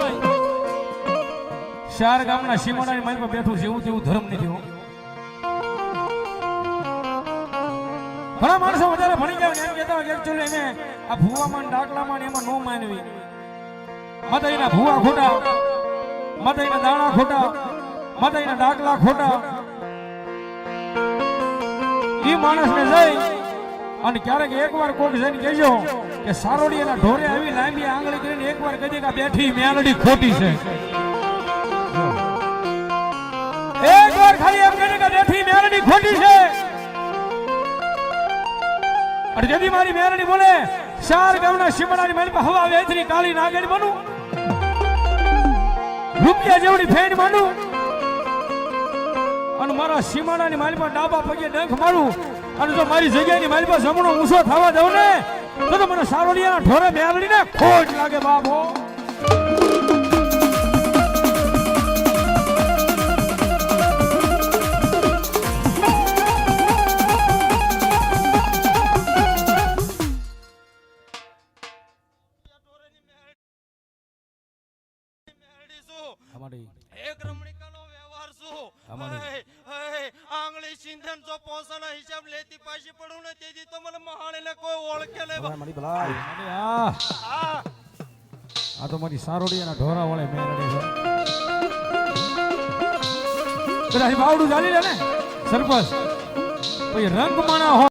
ભાઈ ચાર ગામના સીમાડાની મારી પર બેઠું છે એવું તેવું ધર્મ નથી હો. ઘણા માણસો વધારે ભણી ગયા એમ કહેતા હોય એકચ્યુઅલી એને આ ભૂવામાં ડાકલામાં એમાં નો માનવી. મતઈના ભૂવા ખોટા, મતઈના દાણા ખોટા, મતઈના ડાકલા ખોટા. ઈ માણસને જઈ અને ક્યારેક એકવાર કોક જઈને કહેજો કે સારોડી એના ઢોરે આવી લાંબી આંગળી કરીને એકવાર કહી દે કે બેઠી મેલડી ખોટી છે. એકવાર ખાલી એમ કહી દે કે બેઠી મેલડી ખોટી છે. અને જેથી મારી મેલડી બોલે ચાર ગામના સીમાડાની મારી પર હવા વેચરી કાળી નાગેડી બનું, રૂપિયા જેવડી ફેણ માંડું અને મારા સીમાડાની મારી પર ડાબા પગે ડંખ મારું અને જો મારી જગ્યાની મારી પર જમણો ઊંચો થવા દઉં ને તો મને સારોડિયાના ઢોરે મેલડીને ખોટ લાગે બાબો. એક રમણીકાનો વ્યવહાર શું આંગળી સિંધન જો પોસાના હિસાબ લેતી પાછી પડું ને તેથી તો મને મહાણીને કોઈ ઓળખે લે. આ તો મારી સારોડિયાના ઢોરા વળે મેલડી છે. બાવડું ચાલી લે ને સરપંચ રંગ માણા